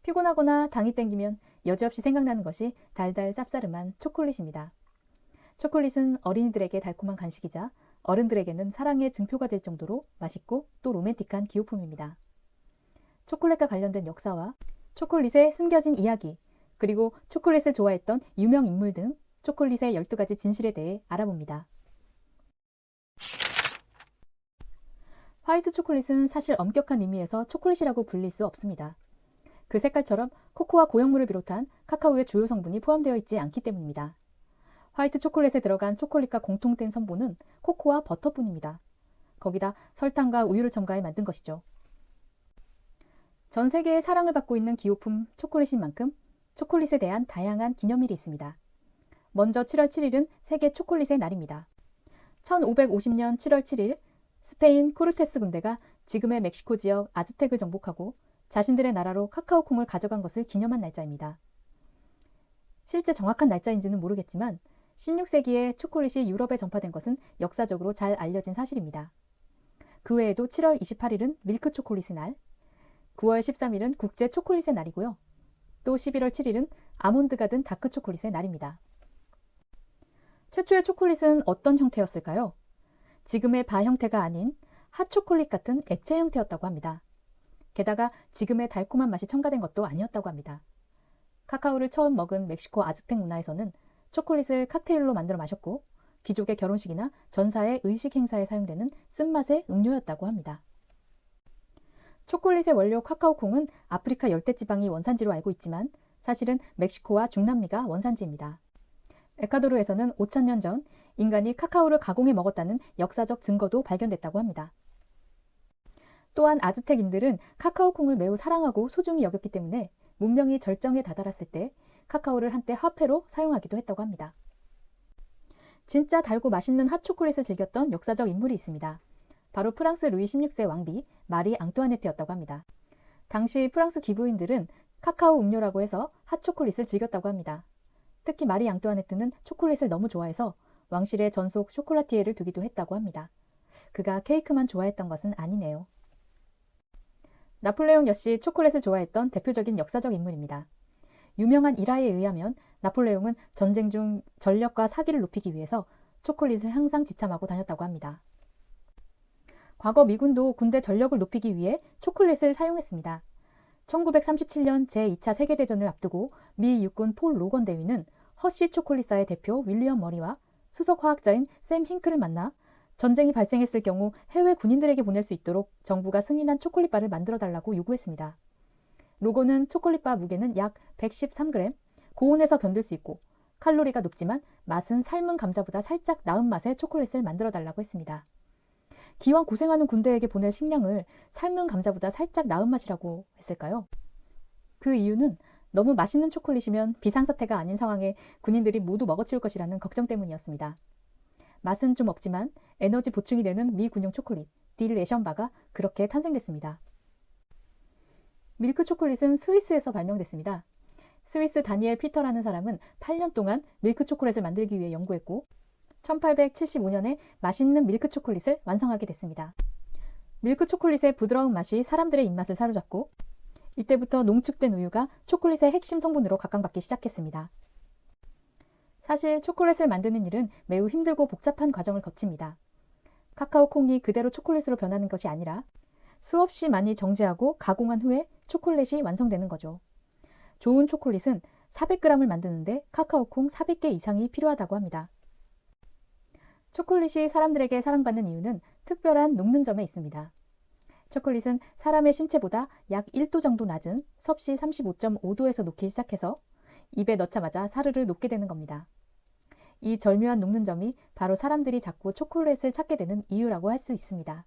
피곤하거나 당이 땡기면 여지없이 생각나는 것이 달달 쌉싸름한 초콜릿입니다. 초콜릿은 어린이들에게 달콤한 간식이자 어른들에게는 사랑의 증표가 될 정도로 맛있고 또 로맨틱한 기호품입니다. 초콜릿과 관련된 역사와 초콜릿의 숨겨진 이야기, 그리고 초콜릿을 좋아했던 유명 인물 등 초콜릿의 12가지 진실에 대해 알아봅니다. 화이트 초콜릿은 사실 엄격한 의미에서 초콜릿이라고 불릴 수 없습니다. 그 색깔처럼 코코아 고형물을 비롯한 카카오의 주요 성분이 포함되어 있지 않기 때문입니다. 화이트 초콜릿에 들어간 초콜릿과 공통된 성분은 코코아 버터뿐입니다. 거기다 설탕과 우유를 첨가해 만든 것이죠. 전 세계의 사랑을 받고 있는 기호품 초콜릿인 만큼 초콜릿에 대한 다양한 기념일이 있습니다. 먼저 7월 7일은 세계 초콜릿의 날입니다. 1550년 7월 7일 스페인 코르테스 군대가 지금의 멕시코 지역 아즈텍을 정복하고 자신들의 나라로 카카오콩을 가져간 것을 기념한 날짜입니다. 실제 정확한 날짜인지는 모르겠지만 16세기에 초콜릿이 유럽에 전파된 것은 역사적으로 잘 알려진 사실입니다. 그 외에도 7월 28일은 밀크 초콜릿의 날, 9월 13일은 국제 초콜릿의 날이고요. 또 11월 7일은 아몬드가 든 다크 초콜릿의 날입니다. 최초의 초콜릿은 어떤 형태였을까요? 지금의 바 형태가 아닌 핫초콜릿 같은 액체 형태였다고 합니다. 게다가 지금의 달콤한 맛이 첨가된 것도 아니었다고 합니다. 카카오를 처음 먹은 멕시코 아즈텍 문화에서는 초콜릿을 칵테일로 만들어 마셨고 귀족의 결혼식이나 전사의 의식 행사에 사용되는 쓴맛의 음료였다고 합니다. 초콜릿의 원료 카카오콩은 아프리카 열대지방이 원산지로 알고 있지만 사실은 멕시코와 중남미가 원산지입니다. 에콰도르에서는 5,000년 전 인간이 카카오를 가공해 먹었다는 역사적 증거도 발견됐다고 합니다. 또한 아즈텍인들은 카카오콩을 매우 사랑하고 소중히 여겼기 때문에 문명이 절정에 다다랐을 때 카카오를 한때 화폐로 사용하기도 했다고 합니다. 진짜 달고 맛있는 핫초콜릿을 즐겼던 역사적 인물이 있습니다. 바로 프랑스 루이 16세 왕비 마리 앙뚜아네트였다고 합니다. 당시 프랑스 기부인들은 카카오 음료라고 해서 핫초콜릿을 즐겼다고 합니다. 특히 마리 앙뚜아네트는 초콜릿을 너무 좋아해서 왕실에 전속 쇼콜라티에를 두기도 했다고 합니다. 그가 케이크만 좋아했던 것은 아니네요. 나폴레옹 역시 초콜릿을 좋아했던 대표적인 역사적 인물입니다. 유명한 일화에 의하면 나폴레옹은 전쟁 중 전력과 사기를 높이기 위해서 초콜릿을 항상 지참하고 다녔다고 합니다. 과거 미군도 군대 전력을 높이기 위해 초콜릿을 사용했습니다. 1937년 제2차 세계대전을 앞두고 미 육군 폴 로건 대위는 허쉬 초콜릿사의 대표 윌리엄 머리와 수석 화학자인 샘 힝크를 만나 전쟁이 발생했을 경우 해외 군인들에게 보낼 수 있도록 정부가 승인한 초콜릿바를 만들어달라고 요구했습니다. 로건은 초콜릿바 무게는 약 113g, 고온에서 견딜 수 있고 칼로리가 높지만 맛은 삶은 감자보다 살짝 나은 맛의 초콜릿을 만들어달라고 했습니다. 기왕 고생하는 군대에게 보낼 식량을 삶은 감자보다 살짝 나은 맛이라고 했을까요? 그 이유는 너무 맛있는 초콜릿이면 비상사태가 아닌 상황에 군인들이 모두 먹어치울 것이라는 걱정 때문이었습니다. 맛은 좀 없지만 에너지 보충이 되는 미 군용 초콜릿, 딜 레션바가 그렇게 탄생됐습니다. 밀크 초콜릿은 스위스에서 발명됐습니다. 스위스 다니엘 피터라는 사람은 8년 동안 밀크 초콜릿을 만들기 위해 연구했고 1875년에 맛있는 밀크 초콜릿을 완성하게 됐습니다. 밀크 초콜릿의 부드러운 맛이 사람들의 입맛을 사로잡고 이때부터 농축된 우유가 초콜릿의 핵심 성분으로 각광받기 시작했습니다. 사실 초콜릿을 만드는 일은 매우 힘들고 복잡한 과정을 거칩니다. 카카오 콩이 그대로 초콜릿으로 변하는 것이 아니라 수없이 많이 정제하고 가공한 후에 초콜릿이 완성되는 거죠. 좋은 초콜릿은 400g을 만드는데 카카오 콩 400개 이상이 필요하다고 합니다. 초콜릿이 사람들에게 사랑받는 이유는 특별한 녹는 점에 있습니다. 초콜릿은 사람의 신체보다 약 1도 정도 낮은 섭씨 35.5도에서 녹기 시작해서 입에 넣자마자 사르르 녹게 되는 겁니다. 이 절묘한 녹는 점이 바로 사람들이 자꾸 초콜릿을 찾게 되는 이유라고 할 수 있습니다.